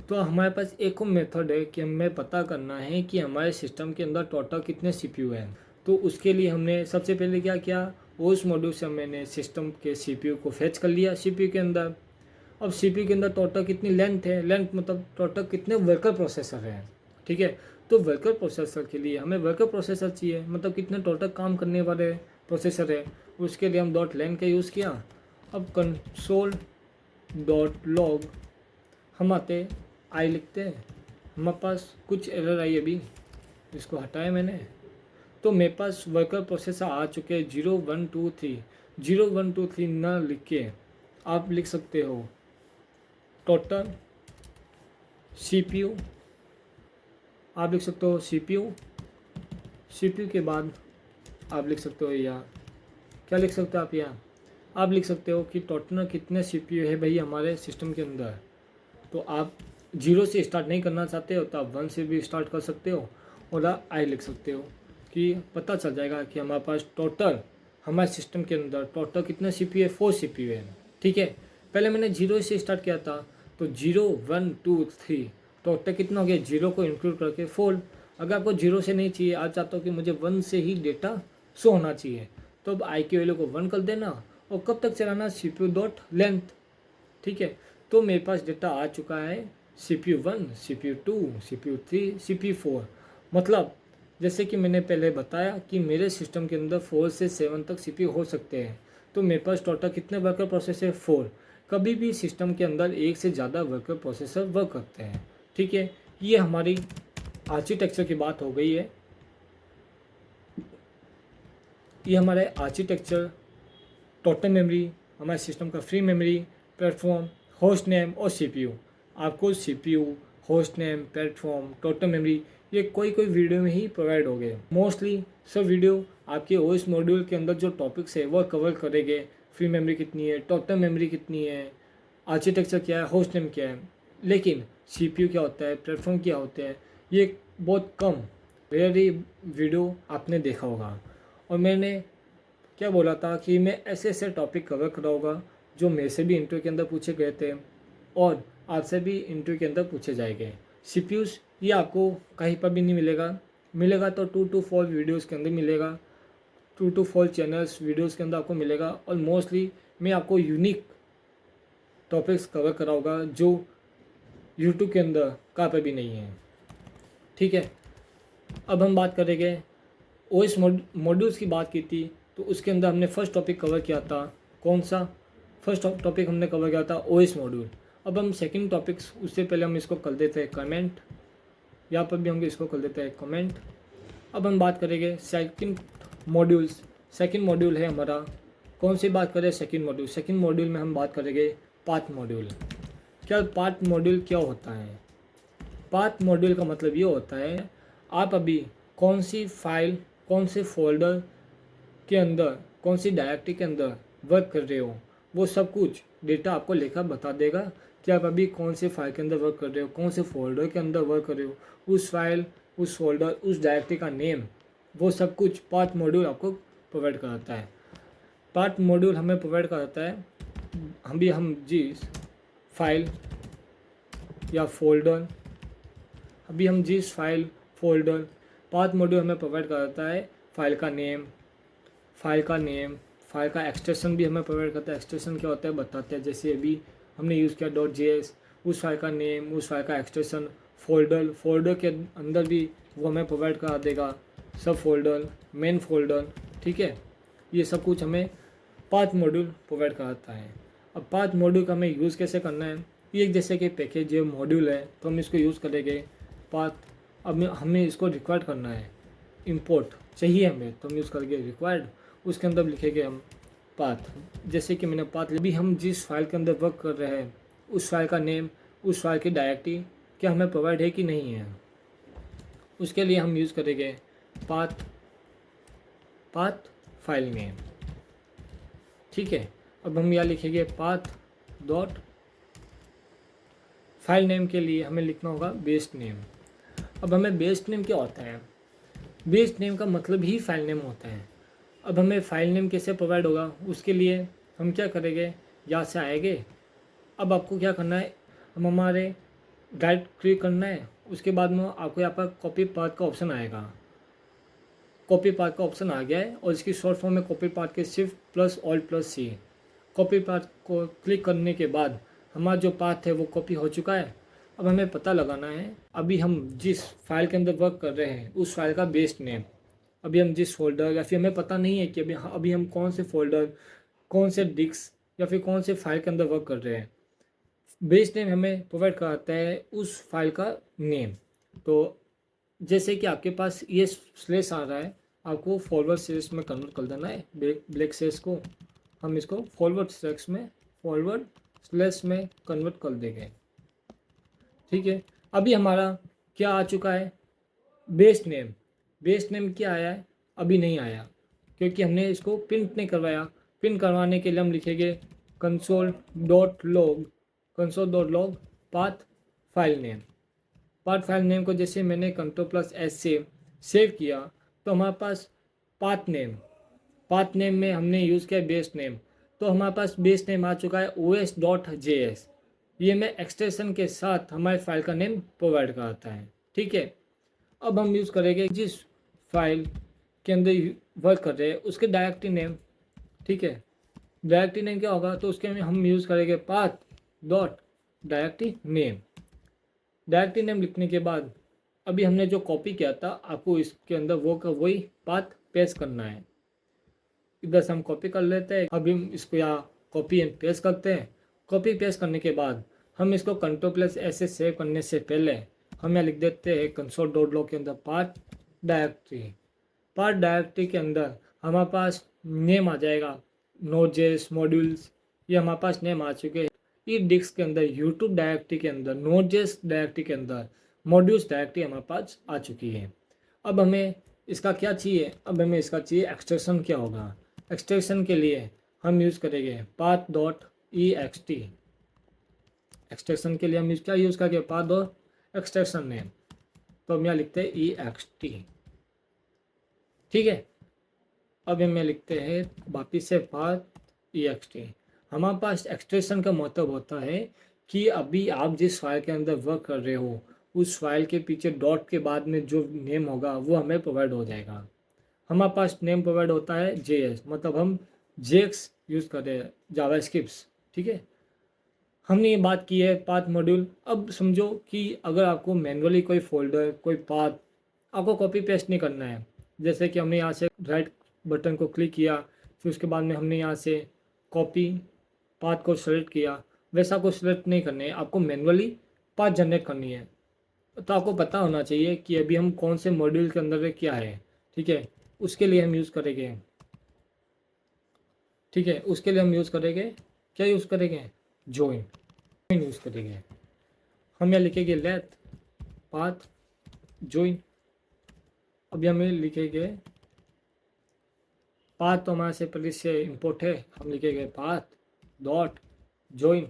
तो हमारे पास एक और मेथड है कि हमें पता करना है कि हमारे सिस्टम के अंदर टोटल कितने सीपीयू हैं। तो उसके लिए हमने सबसे पहले क्या किया, उस मॉड्यूल से मैंने सिस्टम के सीपीयू को फेच कर लिया सीपीयू के अंदर। अब सीपीयू के अंदर टोटल कितनी लेंथ है, लेंथ मतलब टोटल कितने वर्कर प्रोसेसर हैं। ठीक है, तो वर्कर प्रोसेसर के लिए हमें वर्कर प्रोसेसर चाहिए, मतलब कितने टोटल काम करने वाले प्रोसेसर है। उसके लिए हम डॉट लेन का यूज़ किया। अब कंसोल डॉट लॉग हम आते आई लिखते हैं। हमारे पास कुछ एरर आई अभी, इसको हटाया मैंने, तो मेरे पास वर्कर प्रोसेसर आ चुके हैं 0123। 0123 ना लिख के आप लिख सकते हो टोटल सीपीयू। आप लिख सकते हो सीपीयू, सीपीयू के बाद आप लिख सकते हो या क्या लिख सकते हो आप लिख सकते हो कि टोटल कितने सीपीयू है भाई हमारे सिस्टम के अंदर। तो आप 0 से स्टार्ट नहीं करना चाहते हो तो आप 1 से भी स्टार्ट कर सकते हो और आप आई लिख सकते हो, कि पता चल जाएगा कि हमारे पास टोटल हमारे सिस्टम के अंदर टोटल कितने सीपीयू है, 4 सीपीयू है। ठीक है, पहले मैंने 0 से स्टार्ट किया था, तो 0 1 2 3 टोटल कितना हो गया, 0 को इंक्लूड करके 4। अगर आपको 0 से नहीं चाहिए, आप चाहते हो कि मुझे 1 से ही डेटा शो होना चाहिए, तो अब आई की वैल्यू को 1 कर देना और कब तक चलाना, सीपीयू डॉट लेंथ। ठीक है, तो तो मेरे पास डेटा आ चुका है CPU 1, CPU 2, CPU 3, CPU 4। मतलब जैसे कि मैंने पहले बताया कि मेरे सिस्टम के अंदर 4 से 7 तक CPU हो सकते हैं। तो मेरे पास टोटल कितने वर्कर प्रोसेसर? 4। कभी भी सिस्टम के अंदर एक से ज़्यादा वर्कर प्रोसेसर वर्क करते हैं। ठीक है, ये हमारी आर्किटेक्चर की बात हो गई है। ये हमारे आर्किटेक्चर, टोटल मेमोरी, हमारे सिस्टम का free memory, platform, host name और CPU। आपको CPU, host name, platform, total memory ये कोई वीडियो में ही प्रोवाइड हो गए। मोस्टली सब वीडियो आपके OS मॉड्यूल के अंदर जो टॉपिक्स है वो कवर करेंगे। फ्री मेमोरी कितनी है, टोटल मेमोरी कितनी है, आर्किटेक्चर क्या है, होस्ट नेम क्या है। लेकिन CPU क्या होता है, प्लेटफॉर्म क्या होते हैं, ये बहुत कम रेयरली वीडियो आपने देखा होगा। और मैंने क्या बोला था कि मैं ऐसे ऐसे टॉपिक कवर कराऊंगा जो मेरे से भी इंटरव्यू के अंदर पूछे गए थे और आपसे भी इंटरव्यू के अंदर पूछे जाएंगे। CPUs ये आपको कहीं पर भी नहीं मिलेगा तो 2 to 4 वीडियोस के अंदर मिलेगा, 2 to 4 चैनल्स वीडियोस के अंदर आपको मिलेगा। और मोस्टली मैं आपको यूनिक टॉपिक्स कवर कराऊंगा जो यूट्यूब के अंदर कहाँ पर भी नहीं है। ठीक है, अब हम बात करेंगे OS मॉड्यूल्स की बात की थी तो उसके अंदर हमने फर्स्ट टॉपिक कवर किया था। कौन सा फर्स्ट टॉपिक हमने कवर किया था? OS module. अब हम सेकंड टॉपिक्स, उससे पहले हम इसको कर देते हैं कमेंट, यहाँ पर भी हम इसको कर देते हैं कमेंट। अब हम बात करेंगे सेकंड मॉड्यूल्स। सेकंड मॉड्यूल है हमारा, कौन सी बात करें? Second module. सेकंड मॉड्यूल में हम बात करेंगे पाथ मॉड्यूल। क्या पाथ मॉड्यूल क्या होता है? पाथ मॉड्यूल का मतलब ये होता है आप अभी कौन सी फाइल, कौन से फोल्डर के अंदर, कौन सी डायरेक्टरी के अंदर वर्क कर रहे हो, वो सब कुछ डेटा आपको लेकर बता देगा कि आप अभी कौन से फाइल के अंदर वर्क कर रहे हो, कौन से फोल्डर के अंदर वर्क कर रहे हो, उस फाइल, उस फोल्डर, उस डायरेक्टरी का नेम, वो सब कुछ पाथ मॉड्यूल आपको प्रोवाइड कराता है। पाथ मॉड्यूल हमें प्रोवाइड कराता है हम जिस फाइल या फोल्डर, अभी हम जिस फाइल, फोल्डर, पाथ मॉड्यूल हमें प्रोवाइड कराता है फाइल का नेम, फाइल का एक्सटेंशन भी हमें प्रोवाइड करता है। एक्सटेंशन क्या होता है बताते हैं। जैसे अभी हमने यूज़ किया .js, उस फाइल का नेम, उस फाइल का एक्सटेंशन, फोल्डर के अंदर भी वो हमें प्रोवाइड करा देगा, सब फोल्डर, मेन फोल्डर। ठीक है, ये सब कुछ हमें पाथ मॉड्यूल प्रोवाइड कराता है। अब पाथ मॉड्यूल का हमें यूज़ कैसे करना है? ये जैसे कि पैकेज है, मॉड्यूल है, तो हम इसको यूज़ करेंगे पाथ। अब हमें इसको रिक्वायर्ड करना है, इंपोर्ट चाहिए हमें, तो हम यूज़ करेंगे रिक्वायर्ड। उसके अंदर लिखेंगे हम पाथ। जैसे कि मैंने पाथ अभी हम जिस फाइल के अंदर वर्क कर रहे हैं उस फाइल का नेम, उस फाइल की डायरेक्टरी क्या हमें प्रोवाइड है कि नहीं है, उसके लिए हम यूज़ करेंगे पाथ फाइल नेम। ठीक है, अब हम यहाँ लिखेंगे पाथ डॉट फाइल नेम के लिए हमें लिखना होगा बेस्ट नेम। अब हमें बेस्ट नेम क्या होता है? बेस्ट नेम का मतलब ही फाइल नेम होता है। अब हमें फाइल नेम कैसे प्रोवाइड होगा, उसके लिए हम क्या करेंगे, यहाँ से आएंगे। अब आपको क्या करना है, हम हमारे राइट क्लिक करना है, उसके बाद में आपको यहाँ पर कॉपी पाथ का ऑप्शन आएगा। कॉपी पाथ का ऑप्शन आ गया है और इसकी शॉर्ट फॉर्म में कॉपी पाथ के Shift+Alt+C। कॉपी पाथ को क्लिक करने के बाद हमारा जो पाथ है वो कॉपी हो चुका है। अब हमें पता लगाना है अभी हम जिस फाइल के अंदर वर्क कर रहे हैं उस फाइल का बेस्ट नेम, अभी हम जिस फोल्डर, या फिर हमें पता नहीं है कि अभी हम कौन से फोल्डर, कौन से डिस्क या फिर कौन से फाइल के अंदर वर्क कर रहे हैं। बेस नेम हमें प्रोवाइड कराता है उस फाइल का नेम। तो जैसे कि आपके पास ये स्लेश आ रहा है, आपको फॉरवर्ड स्लेश में कन्वर्ट कर देना है। ब्लैक स्लेश को हम इसको फॉरवर्ड स्लेश में कन्वर्ट कर देंगे। ठीक है, अभी हमारा क्या आ चुका है, बेस्ट नेम। बेस्ट नेम क्या आया है? अभी नहीं आया क्योंकि हमने इसको प्रिंट नहीं करवाया। प्रिंट करवाने के लिए हम लिखेंगे console.log path file name. Path file name को जैसे मैंने Ctrl+S से सेव किया तो हमारे पास पाथ नेम में हमने यूज़ किया बेस्ट नेम, तो हमारे पास बेस्ट नेम आ चुका है os.js। ये मैं एक्सटेंशन के साथ हमारे फाइल का नेम प्रोवाइड कराता है। ठीक है, अब हम यूज़ करेंगे जिस फाइल के अंदर वर्क कर रहे हैं उसके डायरेक्टरी नेम। ठीक है, डायरेक्टरी नेम क्या होगा, तो उसके में हम यूज़ करेंगे path dot directory name. Directory name लिखने के बाद अभी हमने जो कॉपी किया था आपको इसके अंदर वो का वही पाथ पेस्ट करना है। इधर से हम कॉपी कर लेते हैं। अभी हम इसको यहाँ कॉपी एंड पेस्ट करते हैं। कॉपी पेस्ट करने के बाद हम इसको Ctrl+S से सेव करने से पहले हम यहाँ लिख देते हैं console.log के अंदर पाथ डायरेक्टरी। पाथ डायरेक्टरी के अंदर हमारे पास नेम आ जाएगा Node.js मॉड्यूल्स, ये हमारे पास नेम आ चुके हैं। ई डिस्क के अंदर यूट्यूब डायरेक्टरी के अंदर Node.js डायरेक्टरी के अंदर मॉड्यूल्स डायरेक्टरी हमारे पास आ चुकी है। अब हमें इसका क्या चाहिए, अब हमें इसका चाहिए एक्सटेंशन। क्या होगा एक्सटेंशन के लिए हम यूज़ करेंगे path.ext। एक्सटेंशन के लिए हम क्या यूज़ करेंगे path एक्सटेंशन नेम, तो हम यहाँ लिखते हैं ext। ठीक है, अब हम यहाँ लिखते हैं वापिस से path.ext। हमारे पास एक्सटेंशन का मतलब होता है कि अभी आप जिस फाइल के अंदर वर्क कर रहे हो उस फाइल के पीछे डॉट के बाद में जो नेम होगा वो हमें प्रोवाइड हो जाएगा। हमारे पास नेम प्रोवाइड होता है JS, मतलब हम JX यूज़ कर रहे हैं जावास्क्रिप्ट। ठीक है, हमने ये बात की है पाथ मॉड्यूल। अब समझो कि अगर आपको मैनुअली कोई फोल्डर कोई पाथ आपको कॉपी पेस्ट नहीं करना है, जैसे कि हमने यहाँ से राइट बटन को क्लिक किया फिर उसके बाद में हमने यहाँ से कॉपी पाथ को सेलेक्ट किया, वैसा को सेलेक्ट नहीं करना है, आपको मैनुअली पाथ जनरेट करनी है। तो आपको पता होना चाहिए कि अभी हम कौन से मॉड्यूल के अंदर क्या है। ठीक है, उसके लिए हम यूज़ करेंगे, ठीक है, उसके लिए हम यूज़ करेंगे क्या यूज़ करेंगे जॉइन यूज़ करेंगे। हम यहाँ लिखेंगे लेट पाथ जॉइन। अभी हमें लिखेंगे पाथ तो हमारे से पहले से इंपोर्ट है, हम लिखेंगे path dot join.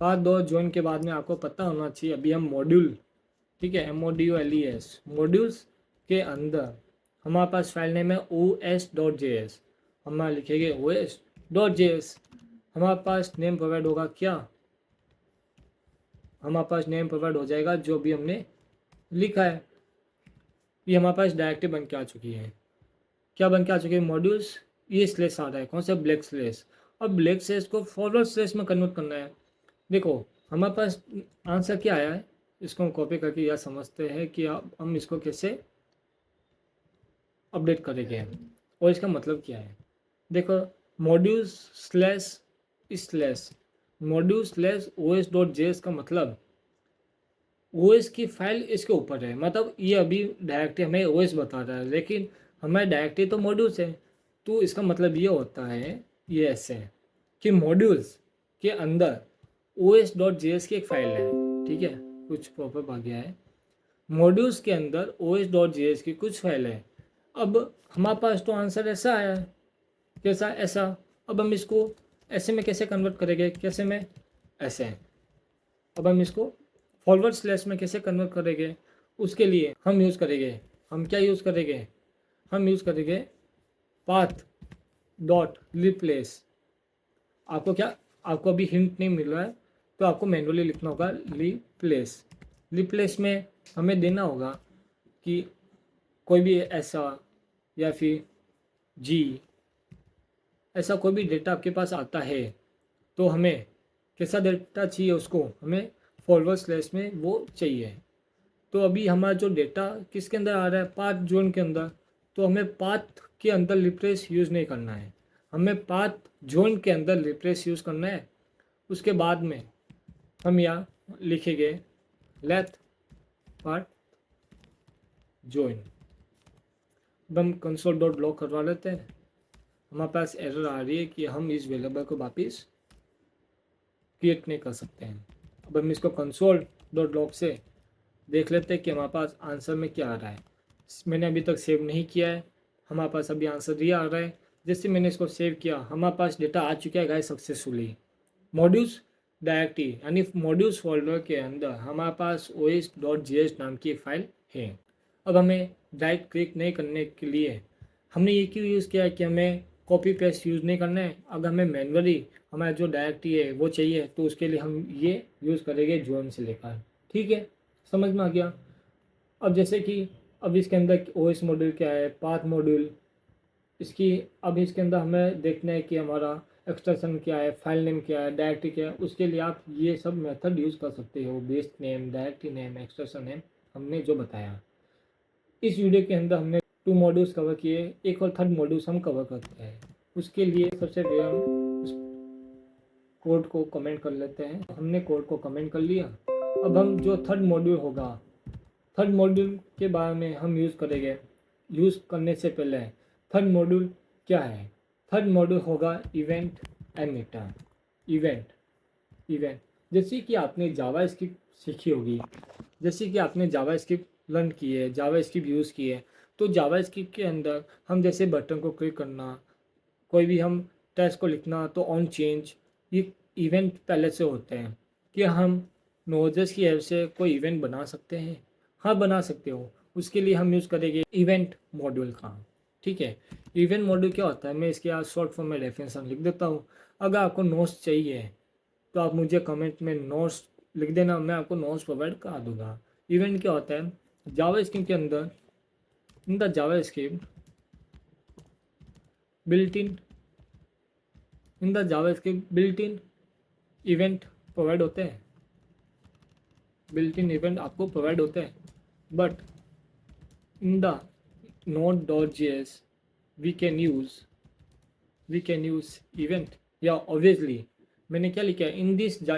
Path dot join के बाद में आपको पता होना चाहिए अभी हम मॉड्यूल, ठीक है MODULES मॉड्यूल्स के अंदर हमारे पास फाइल नेम है os.js। हम लिखेंगे os.js। हमारे पास नेम प्रोवाइड होगा क्या, हमारे पास नेम प्रोवाइड हो जाएगा जो भी हमने लिखा है। ये हमारे पास डायरेक्टरी बन के आ चुकी है। क्या बन के आ चुकी है मॉड्यूल्स, ये स्लेस आ रहा है कौन सा ब्लैक स्लेस। अब ब्लैक स्लेस को फॉरवर्ड स्लेस में कन्वर्ट करना है। देखो हमारे पास आंसर क्या आया है, इसको हम कॉपी करके यह समझते हैं कि अब हम इसको कैसे अपडेट करेंगे और इसका मतलब क्या है। देखो modules slash slash module slash os.js का मतलब OS की फाइल इसके ऊपर है, मतलब ये अभी डायरेक्टरी हमें OS बता रहा है लेकिन हमारे डायरेक्टरी तो मॉड्यूल्स है। तो इसका मतलब ये होता है ये ऐसे है कि मॉड्यूल्स के अंदर os.js की एक फाइल है। ठीक है, कुछ प्रॉपर आ गया है, मॉड्यूल्स के अंदर os.js की कुछ फाइल है। अब हमारे पास तो आंसर ऐसा आया है, कैसा ऐसा। अब हम इसको ऐसे में कैसे कन्वर्ट करेंगे, कैसे में ऐसे। अब हम इसको फॉरवर्ड स्लैश में कैसे कन्वर्ट करेंगे, उसके लिए हम यूज़ करेंगे, हम क्या यूज़ करेंगे, हम यूज़ करेंगे पाथ डॉट रिप्लेस। आपको क्या, आपको अभी हिंट नहीं मिल रहा है तो आपको मैनुअली लिखना होगा रिप्लेस। रिप्लेस में हमें देना होगा कि कोई भी ऐसा या फिर जी ऐसा कोई भी डेटा आपके पास आता है तो हमें कैसा डेटा चाहिए, उसको हमें फॉरवर्ड स्लैश में वो चाहिए। तो अभी हमारा जो डेटा किसके अंदर आ रहा है पाथ जोन के अंदर, तो हमें पाथ के अंदर रिप्लेस यूज़ नहीं करना है, हमें पाथ जोन के अंदर रिप्लेस यूज़ करना है। उसके बाद में हम यहाँ लिखेंगे लेट पाथ जोइन। अब हम console.log करवा लेते हैं। हमारे पास एरर आ रही है कि हम इस वेरिएबल को वापस क्रिएट नहीं कर सकते हैं। अब हम इसको console.log से देख लेते हैं कि हमारे पास आंसर में क्या आ रहा है। मैंने अभी तक सेव नहीं किया है, हमारे पास अभी आंसर ये आ रहा है। जैसे मैंने इसको सेव किया हमारे पास डेटा आ चुका है गाइस सक्सेसफुली। मॉड्यूल्स डायरेक्टरी यानी मॉड्यूल्स फोल्डर के अंदर हमारे पास os.js नाम की एक फाइल है। अब हमें राइट क्लिक नहीं करने के लिए हमने ये क्यों यूज़ किया है कि हमें कॉपी पेस्ट यूज़ नहीं करना है। अगर हमें मैनुअली हमारा जो डायरेक्टरी है वो चाहिए तो उसके लिए हम ये यूज़ करेंगे जोन से लेकर। ठीक है, समझ में आ गया। अब जैसे कि अब इसके अंदर OS मॉड्यूल क्या है, पाथ मॉड्यूल इसकी, अब इसके अंदर हमें देखना है कि हमारा एक्सटेंशन क्या है, फाइल नेम क्या है, डायरेक्टरी क्या है, उसके लिए आप ये सब मेथड यूज़ कर सकते हो। Base name, directory name, extension name हमने जो बताया। इस वीडियो के अंदर हमने 2 मॉड्यूल्स कवर किए, एक और थर्ड मॉड्यूल्स हम कवर करते हैं। उसके लिए सबसे पहले हम उस कोड को कमेंट कर लेते हैं। हमने कोड को कमेंट कर लिया। अब हम जो थर्ड मॉड्यूल होगा, थर्ड मॉड्यूल के बारे में हम यूज़ करेंगे। यूज़ करने से पहले थर्ड मॉड्यूल क्या है? थर्ड मॉड्यूल होगा इवेंट एमिटर। इवेंट जैसे कि आपने जावा स्क्रिप्ट सीखी होगी, जैसे कि आपने जावा स्क्रिप्ट लर्न की है, जावा स्क्रिप्ट यूज़ की है, तो जावा स्क्रिप्ट के अंदर हम जैसे बटन को क्लिक करना, कोई भी हम टेक्स्ट को लिखना, तो ऑन चेंज, ये इवेंट पहले से होते हैं। कि हम नोजेस की हेल्प से कोई इवेंट बना सकते हैं? हाँ, बना सकते हो। उसके लिए हम यूज़ करेंगे इवेंट मॉड्यूल का। ठीक है, इवेंट मॉड्यूल क्या होता है, मैं इसके आज शॉर्ट फॉर्म में रेफरेंस लिख देता हूँ। अगर आपको नोट्स चाहिए तो आप मुझे कमेंट में नोट्स लिख देना, मैं आपको नोट्स प्रोवाइड करा दूंगा। इवेंट क्या होता है? जावा स्क्रिप्ट के अंदर, in the JavaScript built in the JavaScript built in event provide होते हैं। बिल्ट इन इवेंट आपको प्रोवाइड होते हैं, but in the node.js we can use event. या ऑब्वियसली मैंने क्या लिखा है,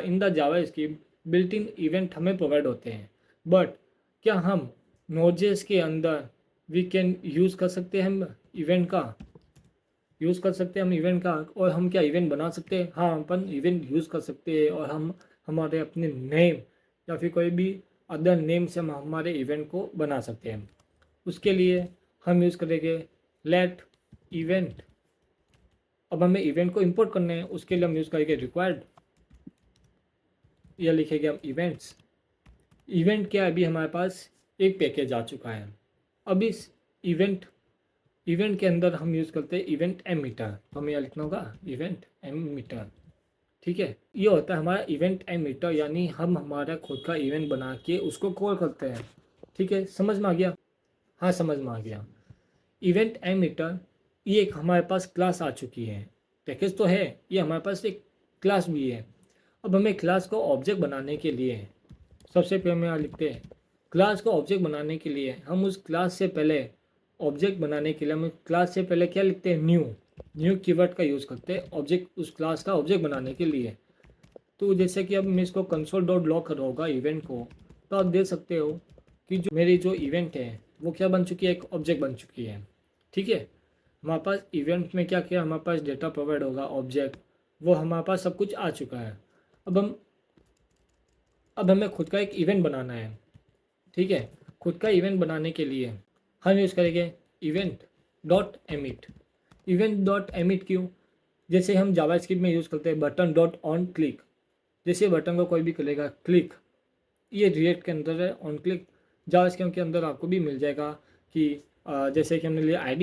in the JavaScript built in event हमें प्रोवाइड होते हैं, बट क्या हम नोड.js के अंदर वी कैन यूज़ कर सकते हैं? हम इवेंट का यूज़ कर सकते हैं, हम इवेंट का। और हम क्या इवेंट बना सकते हैं? हाँ, अपन इवेंट यूज़ कर सकते हैं, और हम हमारे अपने नेम या फिर कोई भी अदर नेम से हम हमारे इवेंट को बना सकते हैं। उसके लिए हम यूज़ करेंगे लेट इवेंट। अब हमें इवेंट को इंपोर्ट करने हैं, उसके लिए हम यूज़ करेंगे रिक्वायर्ड, या लिखेंगे हम इवेंट्स। इवेंट क्या है, अभी हमारे पास एक पैकेज आ चुका है। अब इस इवेंट के अंदर हम यूज़ करते हैं इवेंट एमिटर। तो हमें यहाँ लिखना होगा इवेंट एमिटर। ठीक है, ये होता है हमारा इवेंट एमिटर, यानी हम हमारा खुद का इवेंट बना के उसको कॉल करते हैं। ठीक है, समझ में आ गया? हाँ, समझ में आ गया। इवेंट एमिटर ये एक हमारे पास क्लास आ चुकी है। पैकेज तो है, ये हमारे पास एक क्लास भी है। अब हमें क्लास को ऑब्जेक्ट बनाने के लिए सबसे पहले हम यहाँ लिखते हैं, क्लास को ऑब्जेक्ट बनाने के लिए हम उस क्लास से पहले ऑब्जेक्ट बनाने के लिए हम क्लास से पहले क्या लिखते हैं? न्यू कीवर्ड का यूज़ करते हैं ऑब्जेक्ट, उस क्लास का ऑब्जेक्ट बनाने के लिए। तो जैसे कि अब मैं इसको console.log कर होगा इवेंट को, तो आप देख सकते हो कि जो मेरी जो इवेंट है वो क्या बन चुकी है? एक ऑब्जेक्ट बन चुकी है। ठीक है, हमारे पास इवेंट में क्या किया, हमारे पास डेटा प्रोवाइड होगा, ऑब्जेक्ट, वो हमारे पास सब कुछ आ चुका है। अब हमें खुद का एक इवेंट बनाना है। ठीक है, खुद का इवेंट बनाने के लिए हम यूज़ करेंगे event dot emit. Event dot emit क्यों? जैसे हम जावास्क्रिप्ट में यूज़ करते हैं बटन डॉट ऑन क्लिक। जैसे बटन को कोई भी करेगा क्लिक, ये रिएक्ट के अंदर है ऑन क्लिक। जावास्क्रिप्ट के अंदर आपको भी मिल जाएगा कि जैसे कि हमने लिया I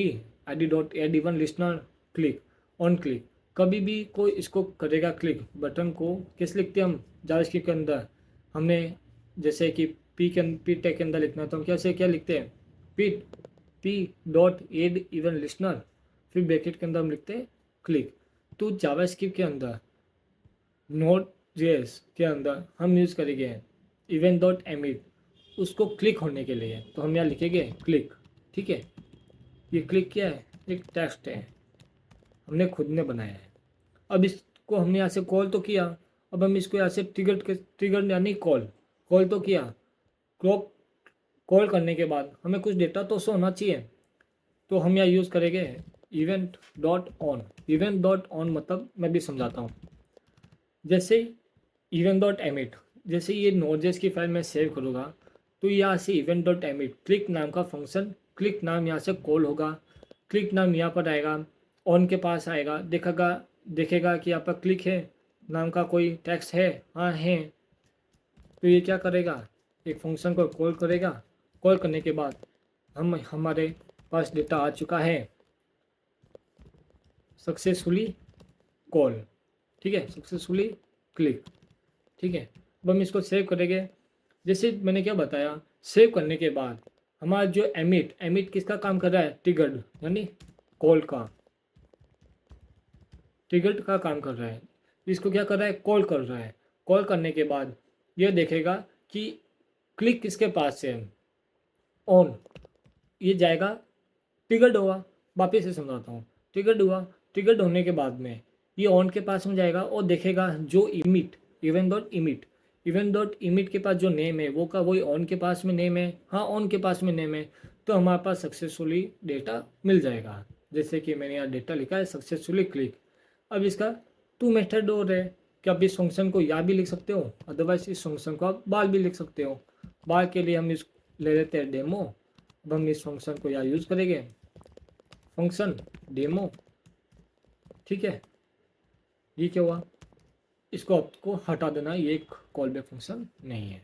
D dot add event listener click on click. कभी भी कोई इसको करेगा क्लिक, बटन को कैसे लिखते हैं हम जावास्क्रिप्ट के अंदर? हमने जैसे कि पी टैग के अंदर लिखना है, तो हम कैसे क्या लिखते हैं? P dot add event listener, फिर ब्रैकेट के अंदर हम लिखते हैं क्लिक। तो जावास्क्रिप्ट के अंदर Node.js के अंदर हम यूज़ करेंगे इवेंट डॉट एमिट, उसको क्लिक होने के लिए। तो हम यहाँ लिखेंगे क्लिक। ठीक है, ये क्लिक क्या है? एक टेक्स्ट है, हमने खुद ने बनाया है। अब इसको हमने यहाँ से कॉल तो किया, अब हम इसको यहाँ से ट्रिगर यानी कॉल तो किया। कॉल करने के बाद हमें कुछ डेटा तो शो होना चाहिए, तो हम यहाँ यूज़ करेंगे event dot on. Event dot on मतलब मैं भी समझाता हूँ। जैसे इवेंट डॉट एमिट, जैसे ये नोड.js की फाइल मैं सेव करूँगा, तो यहाँ से इवेंट डॉट एमिट क्लिक नाम का फंक्शन, क्लिक नाम यहाँ से कॉल होगा। क्लिक नाम यहाँ पर आएगा, ऑन के पास आएगा, देखेगा कि यहाँ पर क्लिक है नाम का कोई टेक्स्ट है, हाँ है। तो ये क्या करेगा? एक फंक्शन को कॉल करेगा। कॉल करने के बाद हमारे पास डेटा आ चुका है, सक्सेसफुली कॉल। ठीक है, सक्सेसफुली क्लिक। ठीक है, अब हम इसको सेव करेंगे। जैसे मैंने क्या बताया, सेव करने के बाद हमारा जो एमिट किसका काम कर रहा है? ट्रिगर्ड यानी कॉल का। ट्रिगर का काम कर रहा है। इसको क्या कर रहा है, कॉल कर रहा है। कॉल करने के बाद ये देखेगा कि क्लिक किसके पास है, ऑन, ये जाएगा, ट्रिगर्ड हुआ। वापिस से समझाता हूँ, ट्रिगर्ड हुआ, ट्रिगर्ड होने के बाद में ये ऑन के पास में जाएगा और देखेगा जो इमिट, इवेंट डॉट इमिट के पास जो नेम है वो का वही ऑन के पास में नेम है। हाँ, ऑन के पास में नेम है, तो हमारे पास सक्सेसफुली डेटा मिल जाएगा। जैसे कि मैंने यहाँ डेटा लिखा है सक्सेसफुली क्लिक। अब इसका टू मेथड और है कि आप इस फंक्शन को या भी लिख सकते हो, अदरवाइज इस फंक्शन को आप बाल भी लिख सकते हो। बाल के लिए हम इस ले लेते हैं डेमो। अब हम इस फंक्शन को यहाँ यूज़ करेंगे, फंक्शन डेमो। ठीक है, ये क्या हुआ, इसको आपको हटा देना, ये एक कॉल बैक फंक्शन नहीं है।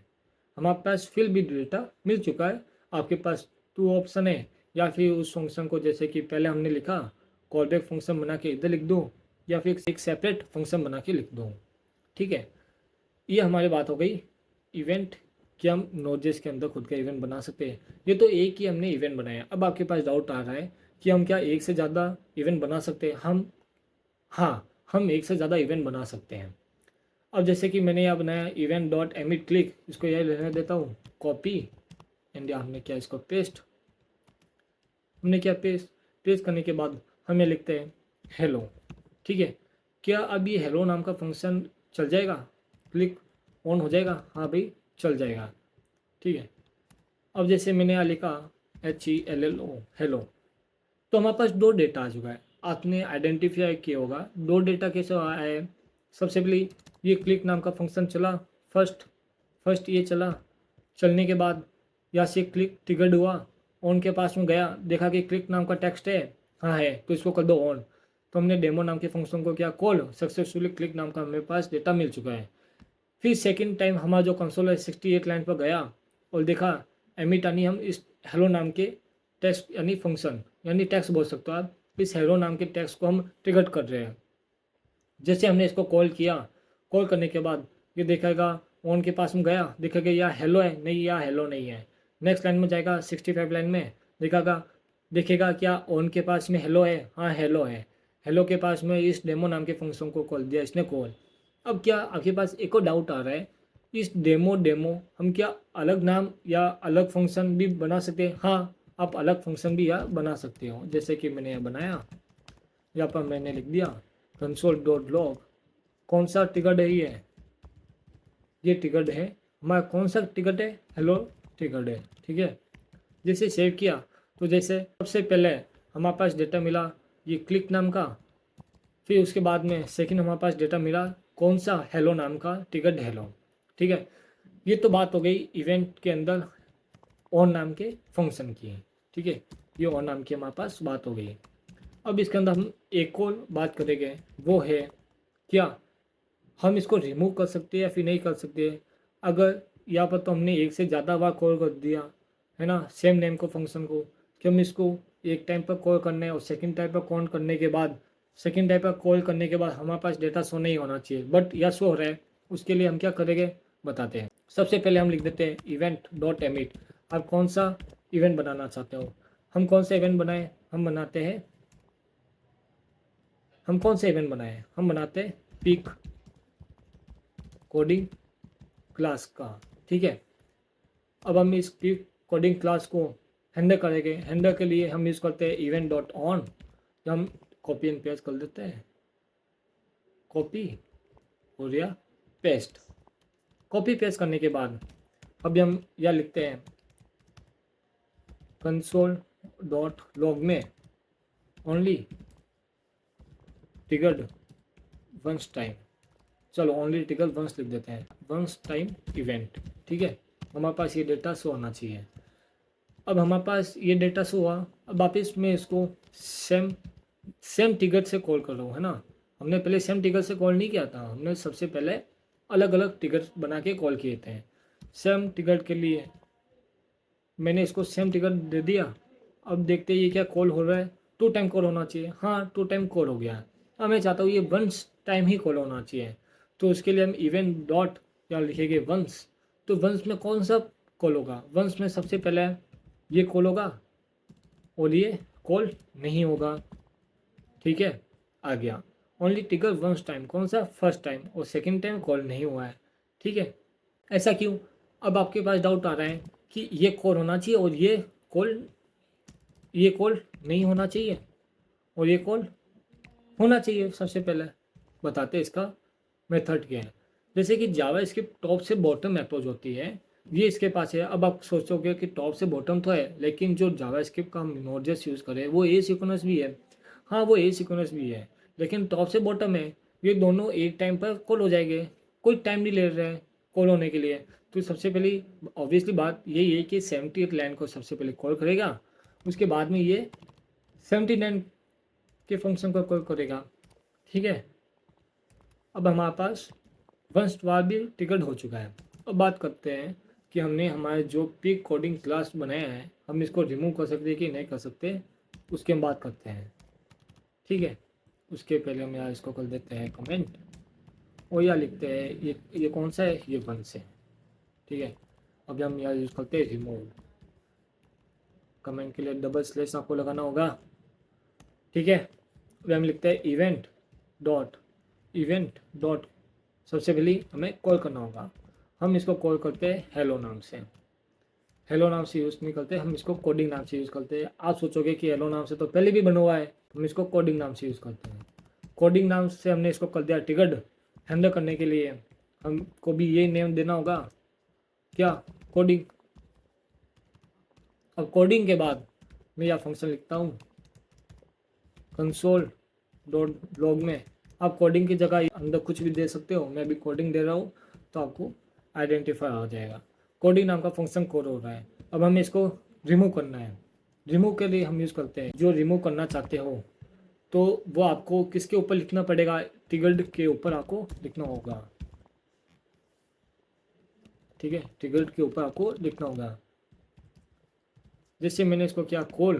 हमारे पास फिर भी डेटा मिल चुका है। आपके पास टू ऑप्शन है, या फिर उस फंक्शन को जैसे कि पहले हमने लिखा कॉल बैक फंक्शन बना के इधर लिख दो, या फिर एक सेपरेट फंक्शन बना के लिख दो। ठीक है, ये हमारी बात हो गई इवेंट कि हम नोड.जेएस के अंदर खुद का इवेंट बना सकते हैं। ये तो एक ही हमने इवेंट बनाया। अब आपके पास डाउट आ रहा है कि हम क्या एक से ज़्यादा इवेंट बना सकते हैं? हाँ, हम एक से ज़्यादा इवेंट बना सकते हैं। अब जैसे कि मैंने यहाँ बनाया इवेंट डॉट एमिट क्लिक, इसको यही लेने देता हूँ कॉपी एंड यहाँ हमने क्या इसको पेस्ट, हमने क्या पेस्ट करने के बाद हमें लिखते हैं हेलो। ठीक है, क्या अब ये हेलो नाम का फंक्शन चल जाएगा, क्लिक ऑन हो जाएगा? हाँ भाई, चल जाएगा। ठीक है, अब जैसे मैंने यहाँ लिखा HELLO हेलो, तो हमारे पास दो डेटा आ चुका है। आपने आइडेंटिफाई किया होगा दो डेटा कैसे आया है। सबसे पहले ये क्लिक नाम का फंक्शन चला, फर्स्ट ये चला, चलने के बाद यहाँ से क्लिक ट्रिगर्ड हुआ, ऑन के पास में गया, देखा कि क्लिक नाम का टेक्स्ट है, हाँ है, तो इसको कर दो ऑन। तो हमने डेमो नाम के फंक्शन को क्या कॉल, सक्सेसफुली क्लिक नाम का हमें पास डेटा मिल चुका है। फिर सेकंड टाइम हमारा जो कंसोल है 68 लाइन पर गया और देखा एमिट, यानी हम इस हेलो नाम के टेक्स्ट यानी फंक्शन यानी टेक्स्ट बोल सकते हो आप, इस हेलो नाम के टेक्स्ट को हम ट्रिगर कर रहे हैं। जैसे हमने इसको कॉल किया, कॉल करने के बाद ये देखेगा, ऑन के पास में गया, देखेगा या हेलो है, नहीं या हेलो नहीं है। नेक्स्ट लाइन में जाएगा 65 लाइन में, देखेगा क्या ऑन के पास में हेलो है, हाँ हेलो है। हेलो के पास में इस डेमो नाम के फंक्शन को कॉल दिया इसने कॉल। अब क्या आपके पास एक और डाउट आ रहा है, इस डेमो हम क्या अलग नाम या अलग फंक्शन भी बना सकते हैं? हाँ, आप अलग फंक्शन भी यहाँ बना सकते हो। जैसे कि मैंने यहाँ बनाया, यहाँ पर मैंने लिख दिया console.log, कौन सा टिकट है ये टिकट है हमारा, कौन सा टिकट है, हेलो टिकट है। ठीक है, जैसे सेव किया तो जैसे सबसे पहले हमारे पास डेटा मिला ये क्लिक नाम का, फिर उसके बाद में सेकंड हमारे पास डेटा मिला कौन सा, हेलो नाम का टिकट हेलो। ठीक है, ये तो बात हो गई इवेंट के अंदर ऑन नाम के फंक्शन की। ठीक है, ये ऑन नाम की हमारे पास बात हो गई। अब इसके अंदर हम एक और बात करेंगे, वो है क्या हम इसको रिमूव कर सकते हैं या फिर नहीं कर सकते। अगर यहाँ पर तो हमने एक से ज़्यादा बार कॉल कर दिया है ना सेम नेम को फंक्शन को, कि हम इसको एक टाइम पर कॉल करना है और सेकंड टाइम पर कॉल करने के बाद हमारे पास डेटा शो नहीं होना चाहिए, बट यह शो हो रहा है। उसके लिए हम क्या करेंगे बताते हैं। सबसे पहले हम लिख देते हैं इवेंट डॉट एमिट। आप कौन सा इवेंट बनाना चाहते हो, हम कौन सा इवेंट बनाए, हम बनाते हैं हम बनाते हैं पिक कोडिंग क्लास का। ठीक है, अब हम इस पिक कोडिंग क्लास को हैंडल करेंगे। हैंडल के लिए हम यूज़ करते हैं इवेंट डॉट ऑन, हम कॉपी एंड पेस्ट कर देते हैं, कॉपी और या पेस्ट। कॉपी पेस्ट करने के बाद अब हम यह लिखते हैं console.log में ओनली ट्रिगर्ड वंस टाइम, चलो ओनली ट्रिगर वंस लिख देते हैं, वंस टाइम इवेंट। ठीक है, हमारे पास ये डेटा शो होना चाहिए। अब हमारे पास ये डेटा शो हुआ, अब वापस मैं इसको सेम ट्रिगर से कॉल कर रहा हूँ, है ना। हमने पहले सेम ट्रिगर से कॉल नहीं किया था, हमने सबसे पहले अलग अलग ट्रिगर बना के कॉल किए थे। सेम ट्रिगर के लिए मैंने इसको सेम ट्रिगर दे दिया। अब देखते हैं ये क्या कॉल हो रहा है, 2 टाइम कॉल होना चाहिए, हाँ 2 टाइम कॉल हो गया। अब मैं चाहता हूँ ये वंस टाइम ही कॉल होना चाहिए, तो उसके लिए हम इवेंट डॉट या लिखेंगे वंस। तो वंस में कौन सा कॉल होगा, वंस में सबसे पहले ये कॉल होगा और ये कॉल नहीं होगा। ठीक है, आ गया। ओनली ट्रिगर वंस टाइम, कौन सा, फर्स्ट टाइम, और सेकेंड टाइम कॉल नहीं हुआ है। ठीक है, ऐसा क्यों? अब आपके पास डाउट आ रहा है कि ये कॉल होना चाहिए और ये कॉल नहीं होना चाहिए और ये कॉल होना चाहिए। सबसे पहले बताते हैं इसका मेथड क्या है। जैसे कि जावा स्क्रिप्ट टॉप से बॉटम अप्रोच होती है, ये इसके पास है। अब आप सोचोगे कि टॉप से बॉटम तो है, लेकिन जो जावा स्क्रिप्ट का हम नोड.जेएस यूज़ करें वो ए सिक्वेंस भी है। हाँ, वो ए सिक्वेंस भी है, लेकिन टॉप से बॉटम है, ये दोनों एक टाइम पर कॉल हो जाएंगे, कोई टाइम नहीं ले रहे हैं कॉल होने के लिए। तो सबसे पहली ऑब्वियसली बात यही है कि 78 लाइन को सबसे पहले कॉल करेगा, उसके बाद में ये 79 के फंक्शन को कॉल करेगा। ठीक है, अब हमारे पास वंस वार भी टिकट हो चुका है। अब बात करते हैं कि हमने हमारे जो पीक कोडिंग क्लास बनाया है, हम इसको रिमूव कर सकते हैं कि नहीं कर सकते, उसकी हम बात करते हैं। ठीक है, उसके पहले हम यहाँ इसको कर देते हैं कमेंट, और यहाँ लिखते हैं ये कौन सा है, ये वंस है। ठीक है, अब हम यहाँ यूज़ करते हैं रिमूव। कमेंट के लिए डबल स्लैश आपको लगाना होगा। ठीक है, अब हम लिखते हैं इवेंट डॉट सबसे पहले हमें कॉल करना होगा। हम इसको कॉल करते हैं हेलो नाम से। हेलो नाम से यूज़ नहीं करते, हम इसको कोडिंग नाम से यूज़ करते हैं। आप सोचोगे कि हेलो नाम से तो पहले भी बना हुआ है, हम इसको कोडिंग नाम से यूज़ करते हैं। कोडिंग नाम से हमने इसको कर दिया टिकट। हैंडल करने के लिए हमको भी ये नेम देना होगा, क्या, कोडिंग। अब कोडिंग के बाद मैं यह फंक्शन लिखता हूँ कंसोल डॉट लॉग में। आप कोडिंग की जगह अंदर कुछ भी दे सकते हो, मैं अभी कोडिंग दे रहा हूँ तो आपको आइडेंटिफाई हो जाएगा। कोडिंग नाम का फंक्शन कॉल हो रहा है। अब हमें इसको रिमूव करना है। रिमूव के लिए हम यूज़ करते हैं, जो रिमूव करना चाहते हो तो वो आपको किसके ऊपर लिखना पड़ेगा, ट्रिगर्ड के ऊपर आपको लिखना होगा। ठीक है, ट्रिगर्ड के ऊपर आपको लिखना होगा। जैसे मैंने इसको किया कॉल,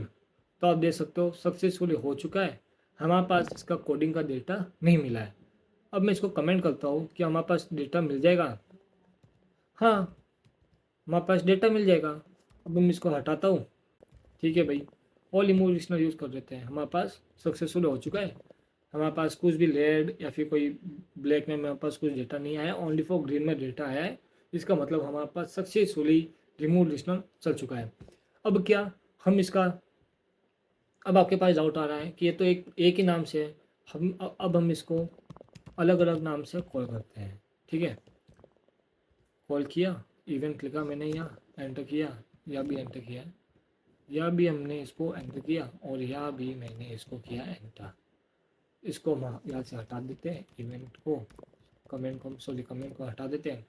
तो आप देख सकते हो सक्सेसफुली हो चुका है। हमारे पास इसका कोडिंग का डेटा नहीं मिला है। अब मैं इसको कमेंट करता हूँ कि हमारे पास डेटा मिल जाएगा। हाँ, हमारे पास डेटा मिल जाएगा। अब मैं इसको हटाता हूँ। ठीक है भाई, ऑल इमोशनल यूज़ कर देते हैं, हमारे पास सक्सेसफुल हो चुका है। हमारे पास कुछ भी रेड या फिर कोई ब्लैक में हमारे पास कुछ डेटा नहीं आया, ओनली फॉर ग्रीन में डेटा आया है। इसका मतलब हमारे पास सक्सेसफुली रिमूव लिस्टनर चल चुका है। अब क्या हम इसका, अब आपके पास डाउट आ रहा है कि ये तो एक ही नाम से है, अब हम इसको अलग अलग नाम से कॉल करते हैं। ठीक है, कॉल किया, इवेंट लिखा मैंने, यहाँ एंटर किया, या भी एंटर किया, या भी हमने इसको एंटर किया, और या भी मैंने इसको किया एंटर। इसको हम यहाँ से हटा देते हैं, इवेंट को, कमेंट को हटा देते हैं।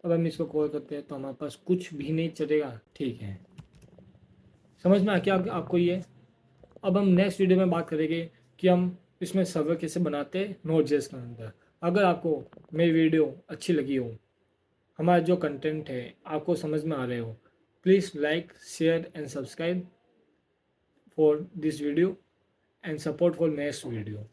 अब हम इसको कॉल करते हैं तो हमारे पास कुछ भी नहीं चलेगा। ठीक है, समझ में आ गया आपको ये? अब हम नेक्स्ट वीडियो में बात करेंगे कि हम इसमें सर्वर कैसे बनाते हैं नोड.जेएस के अंदर। अगर आपको मेरी वीडियो अच्छी लगी हो, हमारा जो कंटेंट है आपको समझ में आ रहे हो, please like, share and subscribe for this video and support for next video.